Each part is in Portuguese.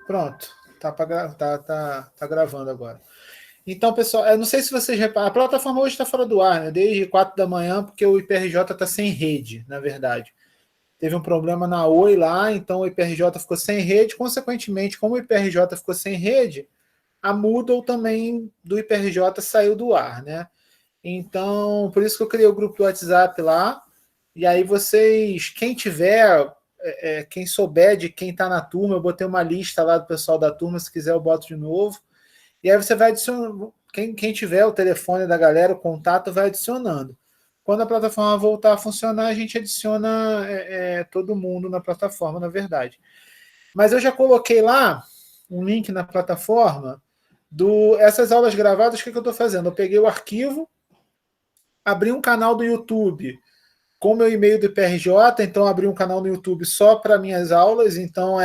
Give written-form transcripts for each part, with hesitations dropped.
Pronto, tá gravando agora. Então, pessoal, eu não sei se vocês reparam, a plataforma hoje está fora do ar, né? Desde 4 da manhã, porque o IPRJ está sem rede, na verdade. Teve um problema na Oi lá, então o IPRJ ficou sem rede. Consequentemente, como o IPRJ ficou sem rede, a Moodle também do IPRJ saiu do ar, né? Então, por isso que eu criei o grupo do WhatsApp lá. E aí vocês, quem tiver, quem souber de quem está na turma, eu botei uma lista lá do pessoal da turma, se quiser eu boto de novo. E aí você vai adicionando, quem tiver o telefone da galera, o contato, vai adicionando. Quando a plataforma voltar a funcionar, a gente adiciona todo mundo na plataforma, na verdade. Mas eu já coloquei lá um link na plataforma essas aulas gravadas. O que eu estou fazendo? Eu peguei o arquivo, abri um canal do YouTube com o meu e-mail do IPRJ, então abri um canal no YouTube só para minhas aulas. Então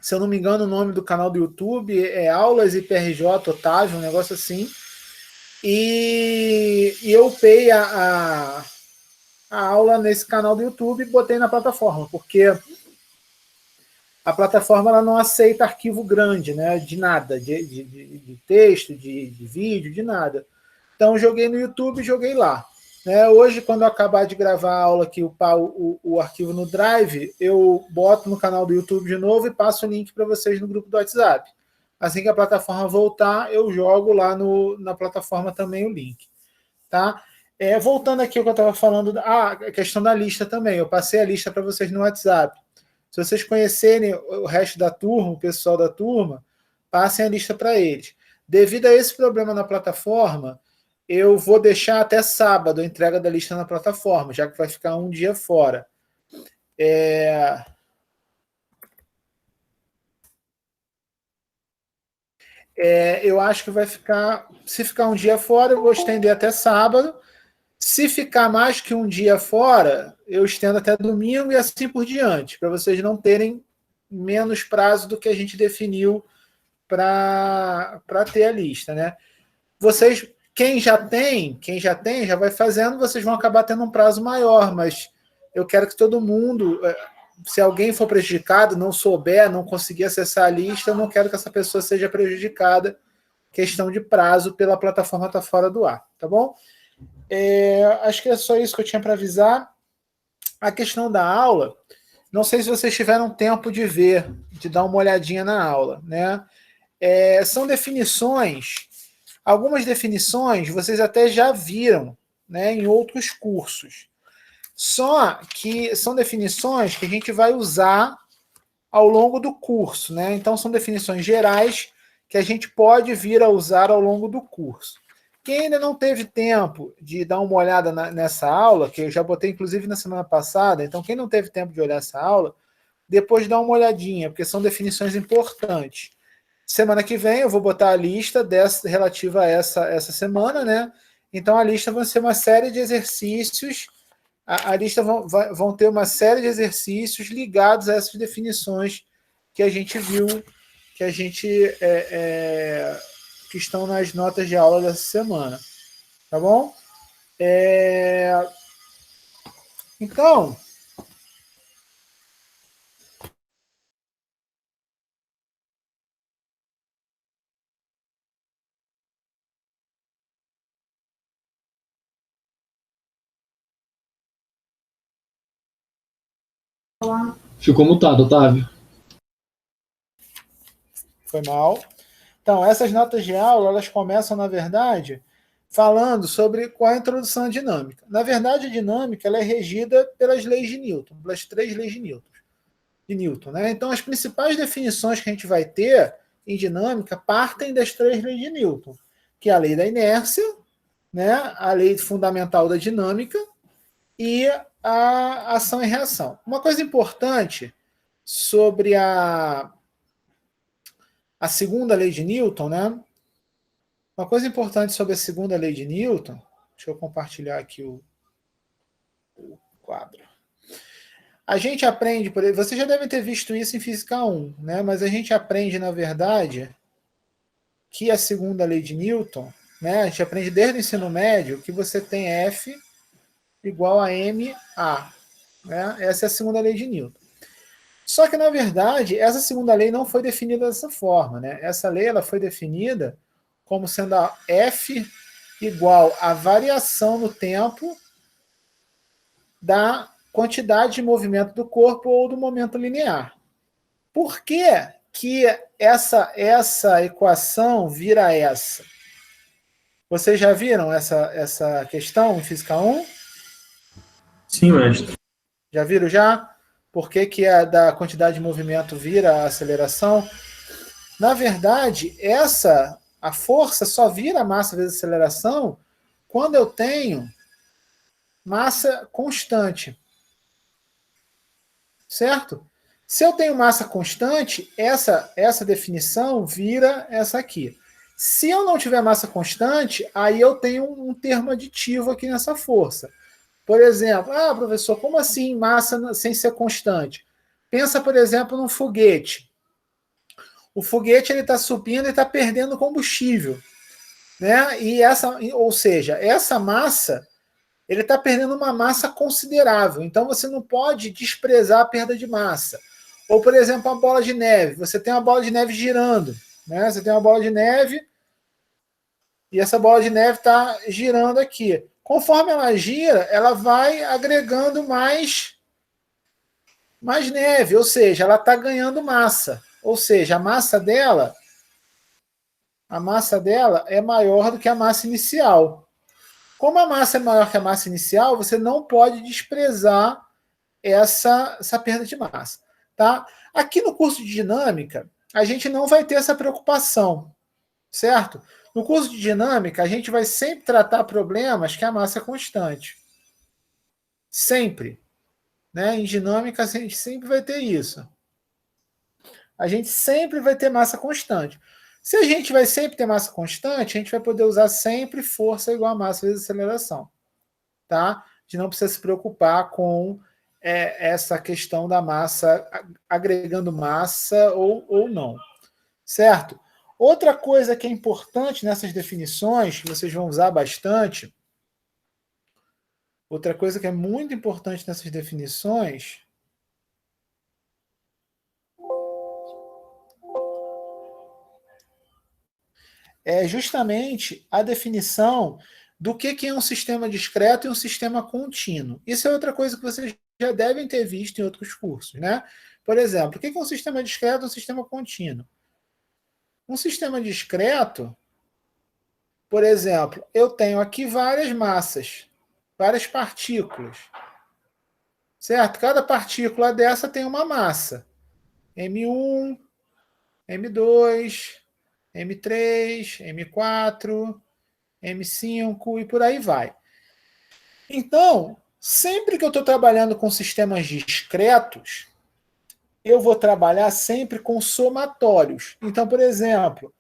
se eu não me engano, o nome do canal do YouTube é Aulas IPRJ Otávio, um negócio assim. E eu upei a aula nesse canal do YouTube e botei na plataforma, porque a plataforma ela não aceita arquivo grande, né, de nada, de texto, de vídeo, de nada. Então, joguei no YouTube e joguei lá. Né? Hoje, quando eu acabar de gravar a aula aqui, upar o arquivo no Drive, eu boto no canal do YouTube de novo e passo o link para vocês no grupo do WhatsApp. Assim que a plataforma voltar, eu jogo lá na plataforma também o link. Tá? Voltando aqui ao que eu estava falando, a questão da lista também. Eu passei a lista para vocês no WhatsApp. Se vocês conhecerem o resto da turma, o pessoal da turma, passem a lista para eles. Devido a esse problema na plataforma, eu vou deixar até sábado a entrega da lista na plataforma, já que vai ficar um dia fora. Eu acho que vai ficar... Se ficar um dia fora, eu vou estender até sábado. Se ficar mais que um dia fora, eu estendo até domingo e assim por diante, para vocês não terem menos prazo do que a gente definiu para ter a lista, né? Vocês, quem já tem, já vai fazendo, vocês vão acabar tendo um prazo maior, mas eu quero que todo mundo, se alguém for prejudicado, não souber, não conseguir acessar a lista, eu não quero que essa pessoa seja prejudicada, questão de prazo pela plataforma estar fora do ar, tá bom? Acho que é só isso que eu tinha para avisar. A questão da aula, não sei se vocês tiveram tempo de ver, de dar uma olhadinha na aula, né? São definições, algumas definições vocês até já viram, né, em outros cursos. Só que são definições que a gente vai usar ao longo do curso, né? Então são definições gerais que a gente pode vir a usar ao longo do curso. Quem ainda não teve tempo de dar uma olhada nessa aula, que eu já botei inclusive na semana passada, então quem não teve tempo de olhar essa aula, depois dá uma olhadinha, porque são definições importantes. Semana que vem eu vou botar a lista relativa a essa semana, né? Então a lista vai ser uma série de exercícios, a lista vão ter uma série de exercícios ligados a essas definições que a gente viu, que a gente que estão nas notas de aula dessa semana. Tá bom? Então, ficou mutado, Otávio. Foi mal. Então, essas notas de aula, elas começam, na verdade, falando sobre qual é a introdução à dinâmica. Na verdade, a dinâmica ela é regida pelas leis de Newton, pelas 3 leis de Newton. Né? Então, as principais definições que a gente vai ter em dinâmica partem das 3 leis de Newton, que é a lei da inércia, né? A lei fundamental da dinâmica e a ação e reação. Uma coisa importante sobre a segunda lei de Newton, né? Uma coisa importante sobre a segunda lei de Newton, deixa eu compartilhar aqui o quadro. A gente aprende, você já deve ter visto isso em Física 1, né? Mas a gente aprende, na verdade, que a segunda lei de Newton, né? A gente aprende desde o ensino médio que você tem F igual a ma. Né? Essa é a segunda lei de Newton. Só que, na verdade, essa segunda lei não foi definida dessa forma, né? Essa lei ela foi definida como sendo a F igual a variação no tempo da quantidade de movimento do corpo ou do momento linear. Por que que essa equação vira essa? Vocês já viram essa questão em Física 1? Sim, mestre. Já viram já? Por que que a da quantidade de movimento vira a aceleração? Na verdade, a força só vira massa vezes aceleração quando eu tenho massa constante. Certo? Se eu tenho massa constante, essa definição vira essa aqui. Se eu não tiver massa constante, aí eu tenho um termo aditivo aqui nessa força. Por exemplo, professor, como assim massa sem ser constante? Pensa, por exemplo, num foguete. O foguete ele está subindo e está perdendo combustível, né? Ou seja, essa massa ele está perdendo uma massa considerável. Então você não pode desprezar a perda de massa. Ou, por exemplo, uma bola de neve. Você tem uma bola de neve girando, né? Você tem uma bola de neve e essa bola de neve está girando aqui. Conforme ela gira, ela vai agregando mais neve, ou seja, ela está ganhando massa. Ou seja, a massa dela é maior do que a massa inicial. Como a massa é maior que a massa inicial, você não pode desprezar essa perda de massa. Tá? Aqui no curso de dinâmica, a gente não vai ter essa preocupação, certo? No curso de dinâmica, a gente vai sempre tratar problemas que a massa é constante. Sempre. Né? Em dinâmica, a gente sempre vai ter isso. A gente sempre vai ter massa constante. Se a gente vai sempre ter massa constante, a gente vai poder usar sempre força igual a massa vezes aceleração. Tá? A gente não precisa se preocupar com essa questão da massa, agregando massa ou não. Certo? Outra coisa que é importante nessas definições, que vocês vão usar bastante, outra coisa que é muito importante nessas definições é justamente a definição do que é um sistema discreto e um sistema contínuo. Isso é outra coisa que vocês já devem ter visto em outros cursos, né? Por exemplo, o que é um sistema discreto e um sistema contínuo? Um sistema discreto, por exemplo, eu tenho aqui várias massas, várias partículas, certo? Cada partícula dessa tem uma massa. M1, M2, M3, M4, M5 e por aí vai. Então, sempre que eu estou trabalhando com sistemas discretos, eu vou trabalhar sempre com somatórios. Então, por exemplo,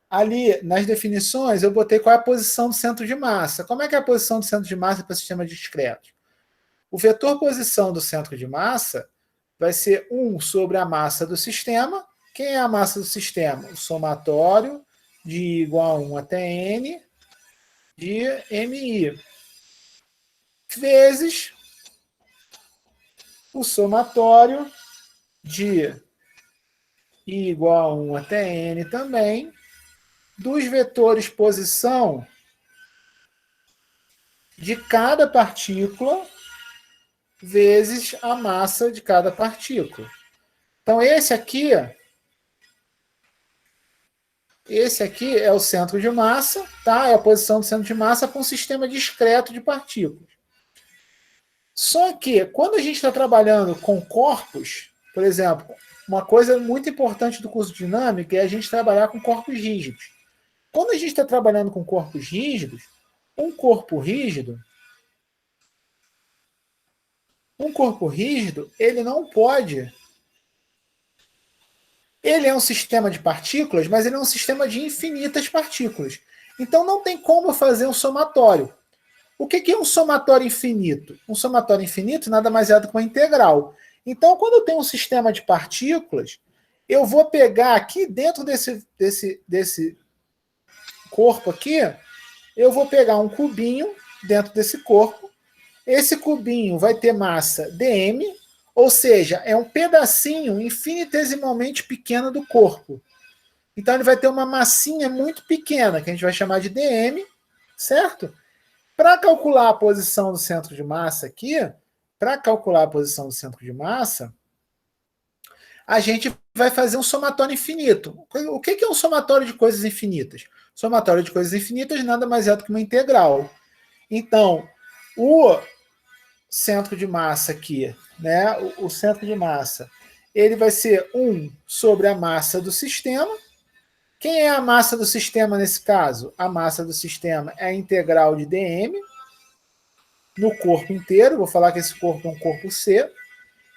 ali nas definições eu botei qual é a posição do centro de massa. Como é que é a posição do centro de massa para sistemas discretos? O vetor posição do centro de massa vai ser 1 sobre a massa do sistema. Quem é a massa do sistema? O somatório de igual a 1 até n de mi, vezes o somatório de I igual a 1 até n também, dos vetores posição de cada partícula vezes a massa de cada partícula. Então, esse aqui é o centro de massa, tá? É a posição do centro de massa para um sistema discreto de partículas. Só que, quando a gente está trabalhando com corpos, por exemplo, uma coisa muito importante do curso de dinâmica é a gente trabalhar com corpos rígidos. Quando a gente está trabalhando com corpos rígidos, um corpo rígido, ele não pode... Ele é um sistema de partículas, mas ele é um sistema de infinitas partículas. Então não tem como fazer um somatório. O que é um somatório infinito? Um somatório infinito nada mais é do que uma integral. Então, quando eu tenho um sistema de partículas, eu vou pegar aqui dentro desse corpo aqui, eu vou pegar um cubinho dentro desse corpo. Esse cubinho vai ter massa dm, Ou seja, é um pedacinho infinitesimalmente pequeno do corpo. Então ele vai ter uma massinha muito pequena, que a gente vai chamar de dm, certo? Para calcular a posição do centro de massa aqui, para calcular a posição do centro de massa, a gente vai fazer um somatório infinito. O que é um somatório de coisas infinitas? Somatório de coisas infinitas nada mais é do que uma integral. Então, o centro de massa aqui, né? O centro de massa, ele vai ser 1 sobre a massa do sistema. Quem é a massa do sistema nesse caso? A massa do sistema é a integral de dm no corpo inteiro. Vou falar que esse corpo é um corpo C.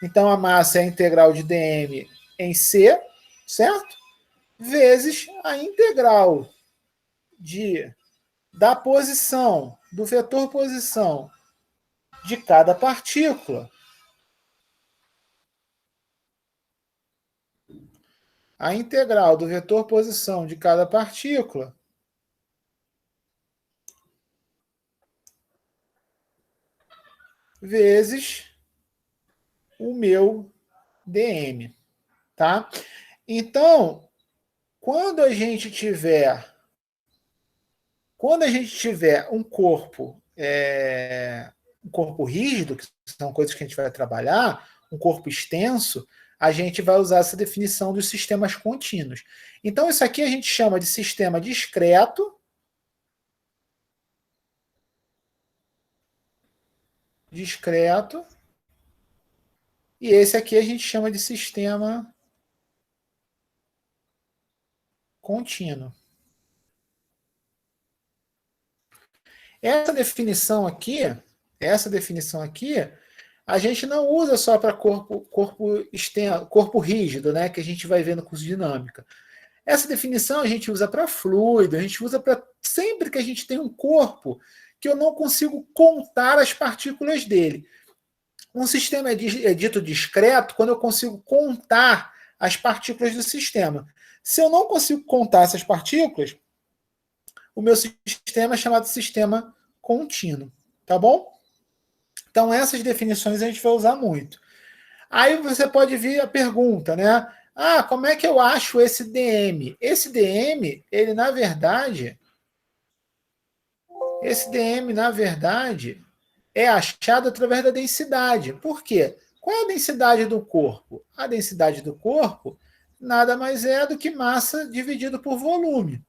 Então, a massa é a integral de dm em C, certo? Vezes a integral da posição, do vetor posição de cada partícula. A integral do vetor posição de cada partícula vezes o meu dm, tá? Então, quando a gente tiver um corpo rígido, que são coisas que a gente vai trabalhar, um corpo extenso, a gente vai usar essa definição dos sistemas contínuos. Então, isso aqui a gente chama de sistema discreto, e esse aqui a gente chama de sistema contínuo. Essa definição aqui, a gente não usa só para corpo rígido, né, que a gente vai ver no curso de dinâmica. Essa definição a gente usa para fluido, a gente usa para sempre que a gente tem um corpo que eu não consigo contar as partículas dele. Um sistema é dito discreto quando eu consigo contar as partículas do sistema. Se eu não consigo contar essas partículas, o meu sistema é chamado de sistema contínuo, tá bom? Então, essas definições a gente vai usar muito. Aí você pode vir a pergunta, né? Ah, como é que eu acho esse dm? Esse dm, na verdade, é achado através da densidade. Por quê? Qual é a densidade do corpo? A densidade do corpo nada mais é do que massa dividido por volume.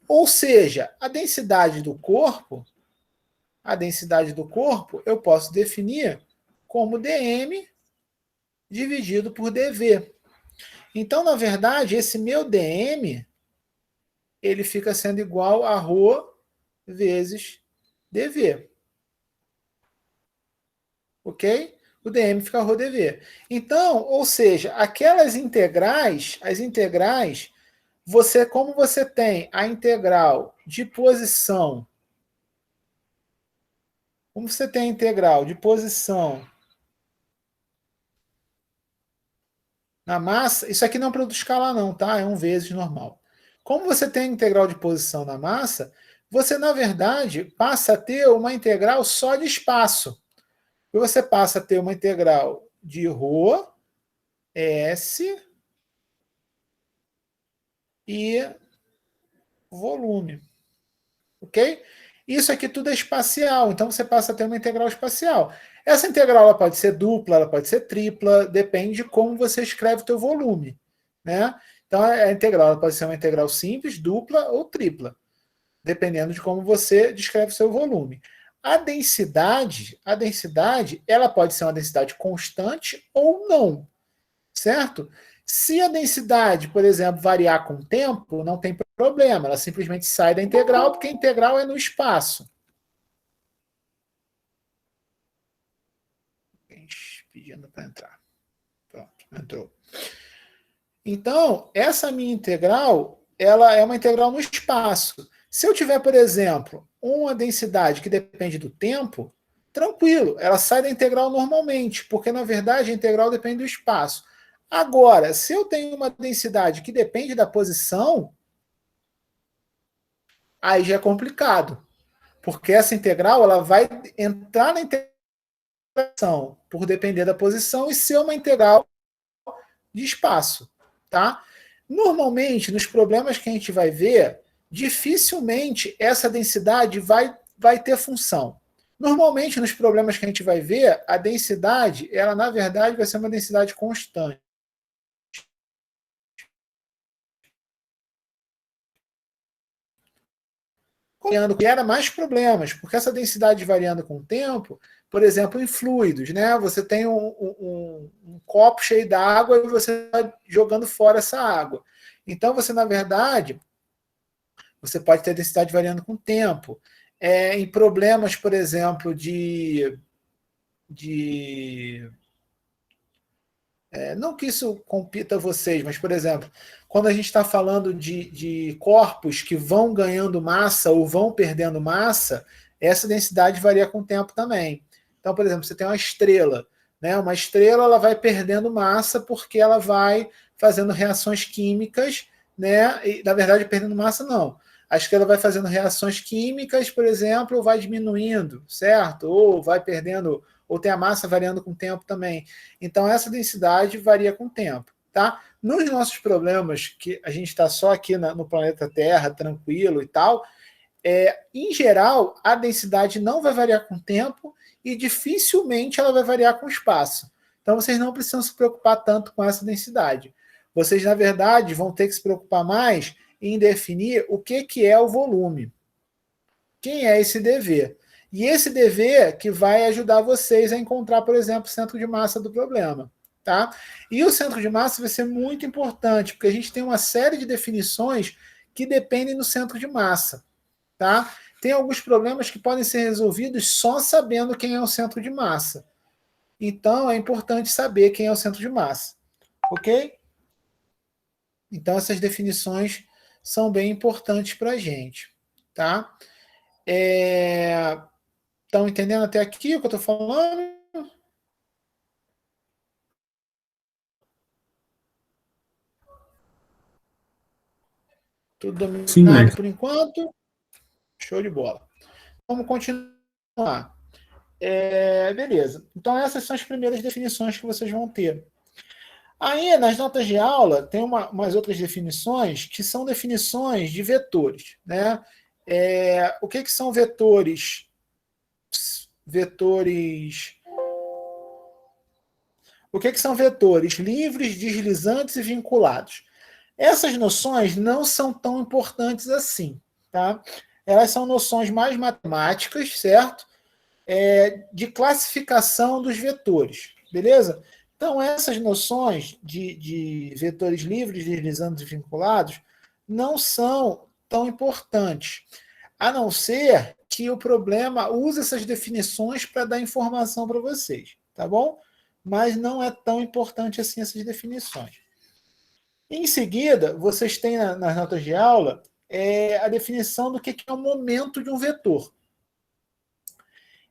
Ou seja, a densidade do corpo eu posso definir como dm dividido por dv. Então, na verdade, esse meu dm ele fica sendo igual a ρ vezes dv. Ok? O dm fica ρ dv. Então, ou seja, aquelas integrais, como você tem a integral de posição, na massa, isso aqui não é um produto escalar não, tá? É um vezes normal. Como você tem a integral de posição na massa, você, na verdade, passa a ter uma integral só de espaço. E você passa a ter uma integral de ρ, S e volume. Ok? Isso aqui tudo é espacial, então você passa a ter uma integral espacial. Essa integral ela pode ser dupla, ela pode ser tripla, depende de como você escreve o teu volume. Né? Então a integral ela pode ser uma integral simples, dupla ou tripla, dependendo de como você descreve o seu volume. A densidade, ela pode ser uma densidade constante ou não, certo? Se a densidade, por exemplo, variar com o tempo, não tem problema, ela simplesmente sai da integral, porque a integral é no espaço. Pedindo para entrar. Pronto, entrou. Então, essa minha integral, ela é uma integral no espaço. Se eu tiver, por exemplo, uma densidade que depende do tempo, tranquilo, ela sai da integral normalmente, porque, na verdade, a integral depende do espaço. Agora, se eu tenho uma densidade que depende da posição, aí já é complicado, porque essa integral ela vai entrar na integral por depender da posição e ser uma integral de espaço, tá? Normalmente, nos problemas que a gente vai ver, dificilmente essa densidade vai ter função. Normalmente, nos problemas que a gente vai ver, a densidade, ela na verdade vai ser uma densidade constante. Gera mais problemas, porque essa densidade variando com o tempo, por exemplo, em fluidos, né? Você tem um copo cheio d'água e você está jogando fora essa água. Então, você, na verdade, você pode ter densidade variando com o tempo. Em problemas, por exemplo, não que isso compita a vocês, mas, por exemplo, quando a gente está falando de corpos que vão ganhando massa ou vão perdendo massa, essa densidade varia com o tempo também. Então, por exemplo, você tem uma estrela. Né? Uma estrela ela vai perdendo massa porque ela vai fazendo reações químicas, né? E, na verdade, perdendo massa não. A estrela vai fazendo reações químicas, por exemplo, vai diminuindo, certo? Ou vai perdendo, ou tem a massa variando com o tempo também. Então, essa densidade varia com o tempo. Tá? Nos nossos problemas, que a gente está só aqui no planeta Terra, tranquilo e tal, em geral, a densidade não vai variar com o tempo e dificilmente ela vai variar com o espaço. Então, vocês não precisam se preocupar tanto com essa densidade. Vocês, na verdade, vão ter que se preocupar mais em definir o que é o volume. Quem é esse dV? E esse dV que vai ajudar vocês a encontrar, por exemplo, o centro de massa do problema. Tá? E o centro de massa vai ser muito importante, porque a gente tem uma série de definições que dependem do centro de massa. Tá? Tem alguns problemas que podem ser resolvidos só sabendo quem é o centro de massa. Então, é importante saber quem é o centro de massa. Ok? Então, essas definições são bem importantes para a gente. Tá? Estão entendendo até aqui o que eu estou falando? Tudo Sim, dominado mestre. por enquanto? Show de bola. Vamos continuar. Beleza. Então, essas são as primeiras definições que vocês vão ter. Aí, nas notas de aula, tem umas outras definições que são definições de vetores. Né? O que são vetores? O que são vetores? Livres, deslizantes e vinculados. Essas noções não são tão importantes assim. Tá? Elas são noções mais matemáticas, certo? De classificação dos vetores. Beleza? Então, essas noções de vetores livres, deslizantes e vinculados não são tão importantes, a não ser que o problema use essas definições para dar informação para vocês, tá bom? Mas não é tão importante assim essas definições. Em seguida, vocês têm nas notas de aula a definição do que é o momento de um vetor.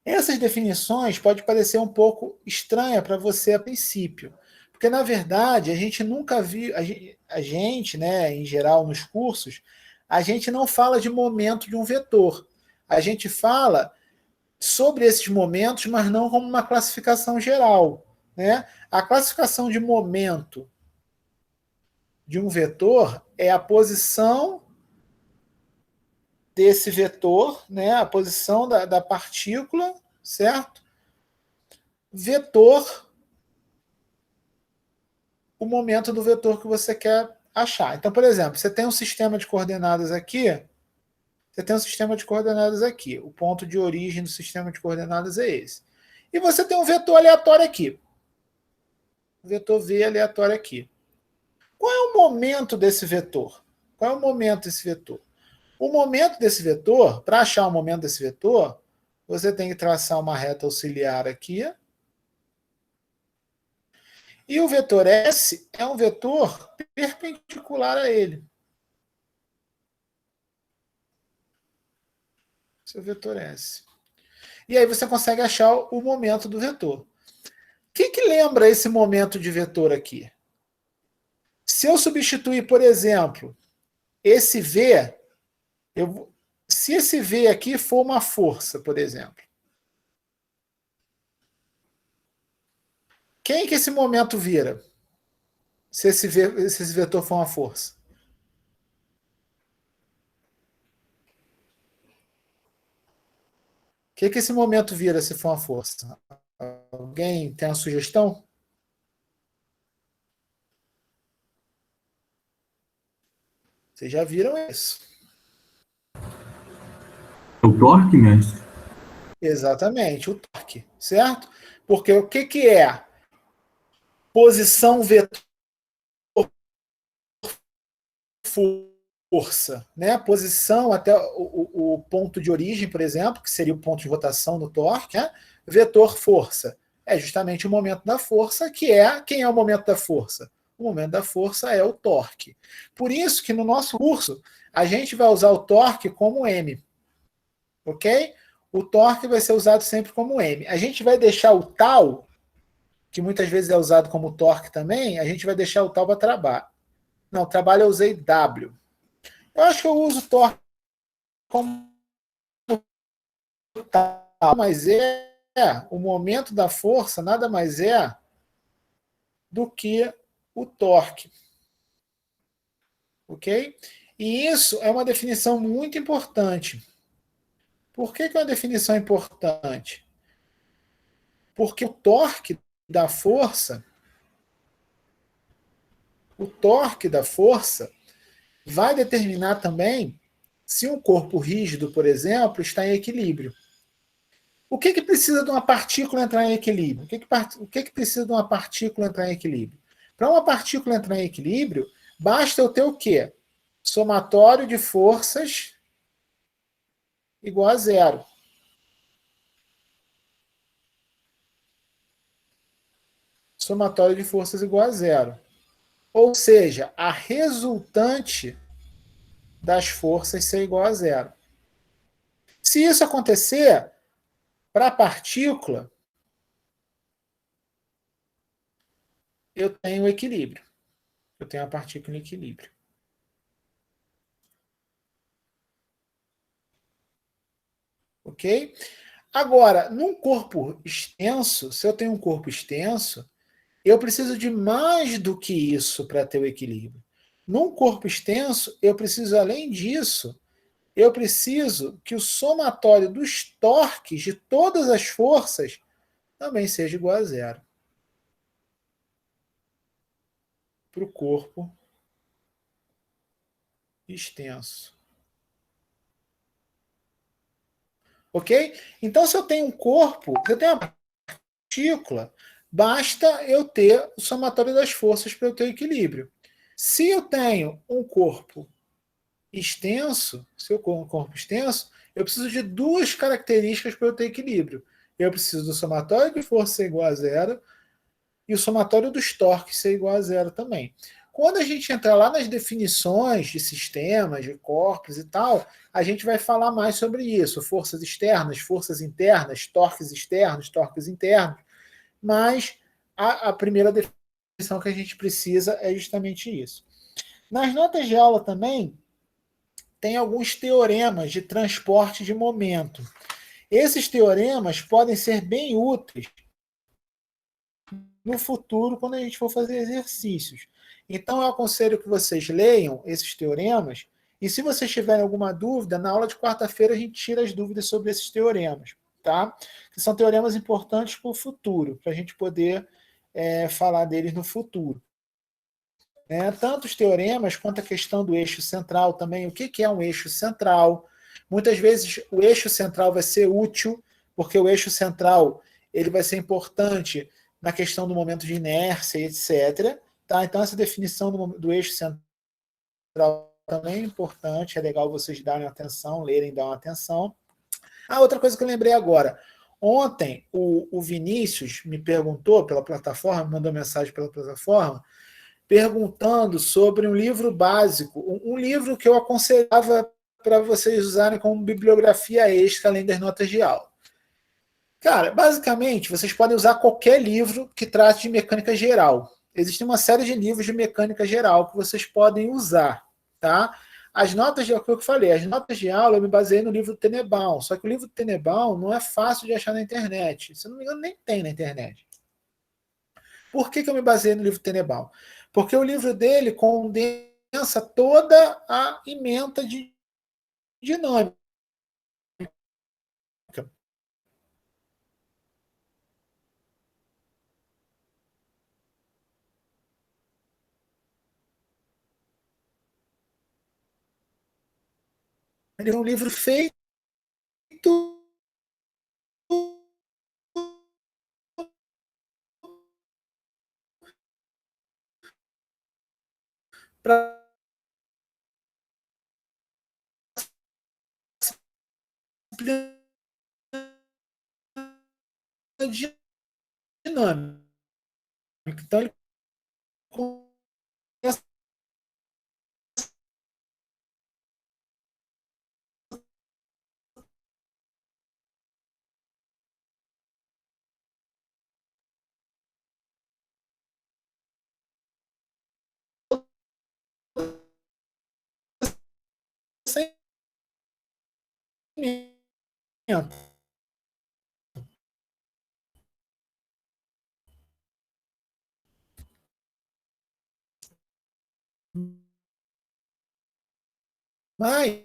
Essas definições podem parecer um pouco estranha para você a princípio, porque, na verdade, a gente nunca viu, a gente, né, em geral, nos cursos, a gente não fala de momento de um vetor. A gente fala sobre esses momentos, mas não como uma classificação geral. Né? A classificação de momento de um vetor é a posição desse vetor, né, a posição da partícula, certo? Vetor, o momento do vetor que você quer achar. Então, por exemplo, você tem um sistema de coordenadas aqui, o ponto de origem do sistema de coordenadas é esse. E você tem um vetor aleatório aqui. O vetor V aleatório aqui. Qual é o momento desse vetor? Qual é o momento desse vetor? O momento desse vetor, para achar o momento desse vetor, você tem que traçar uma reta auxiliar aqui. E o vetor S é um vetor perpendicular a ele. Esse é o vetor S. E aí você consegue achar o momento do vetor. O que lembra esse momento de vetor aqui? Se eu substituir, por exemplo, esse V, se esse V aqui for uma força, por exemplo, Quem que esse momento vira? Se esse vetor for uma força. O que esse momento vira se for uma força? Alguém tem uma sugestão? Vocês já viram isso. É o torque, mestre? Exatamente, o torque, certo? Porque o que é posição vetor força, né? Posição até o ponto de origem, por exemplo, que seria o ponto de rotação no torque, né? Vetor força. É justamente o momento da força, quem é o momento da força? O momento da força é o torque. Por isso que no nosso curso a gente vai usar o torque como M. Ok? O torque vai ser usado sempre como M. A gente vai deixar o tal, que muitas vezes é usado como torque também, a gente vai deixar o tal para trabalho. Não, trabalho eu usei W. Eu acho que eu uso torque como tal, mas o momento da força nada mais é do que o torque. Ok? E isso é uma definição muito importante. Por que é uma definição importante? Porque o torque da força vai determinar também se um corpo rígido, por exemplo, está em equilíbrio. O que precisa de uma partícula entrar em equilíbrio? O que precisa de uma partícula entrar em equilíbrio? Para uma partícula entrar em equilíbrio, basta eu ter o quê? Somatório de forças igual a zero. Somatório de forças igual a zero. Ou seja, a resultante das forças ser igual a zero. Se isso acontecer, para a partícula, eu tenho equilíbrio. Eu tenho a partícula em equilíbrio. Ok? Agora, num corpo extenso, se eu tenho um corpo extenso, eu preciso de mais do que isso para ter o equilíbrio. Num corpo extenso, eu preciso, além disso, eu preciso que o somatório dos torques de todas as forças também seja igual a zero. Para o corpo extenso. Ok? Então, se eu tenho um corpo, se eu tenho uma partícula, basta eu ter o somatório das forças para eu ter equilíbrio. Se eu tenho um corpo extenso, se eu tenho um corpo extenso, eu preciso de duas características para eu ter equilíbrio. Eu preciso do somatório de força ser igual a zero e o somatório dos torques ser igual a zero também. Quando a gente entrar lá nas definições de sistemas, de corpos e tal, a gente vai falar mais sobre isso. Forças externas, forças internas, torques externos, torques internos. Mas a primeira definição que a gente precisa é justamente isso. Nas notas de aula também tem alguns teoremas de transporte de momento. Esses teoremas podem ser bem úteis no futuro quando a gente for fazer exercícios. Então eu aconselho que vocês leiam esses teoremas e se vocês tiverem alguma dúvida, na aula de quarta-feira a gente tira as dúvidas sobre esses teoremas, tá? Que são teoremas importantes para o futuro, para a gente poder falar deles no futuro. Tanto os teoremas quanto a questão do eixo central também. O que é um eixo central? Muitas vezes o eixo central vai ser útil, porque o eixo central ele vai ser importante na questão do momento de inércia, etc. Tá? Então, essa definição do eixo central também é importante, é legal vocês darem atenção, lerem, darem atenção. Outra coisa que eu lembrei agora. Ontem, o Vinícius me perguntou pela plataforma, mandou mensagem pela plataforma, perguntando sobre um livro básico, um livro que eu aconselhava para vocês usarem como bibliografia extra, além das notas de aula. Cara, basicamente, vocês podem usar qualquer livro que trate de mecânica geral. Existe uma série de livros de mecânica geral que vocês podem usar, tá? As notas de, é o que eu falei, as notas de aula eu me baseei no livro do Tenenbaum, só que o livro do Tenenbaum não é fácil de achar na internet. Se eu não me engano, nem tem na internet. Por que eu me baseei no livro Tenenbaum? Porque o livro dele condensa toda a ementa de dinâmica. Ele é um livro feito para dinâmica. Então ele começa sem ementa. Mas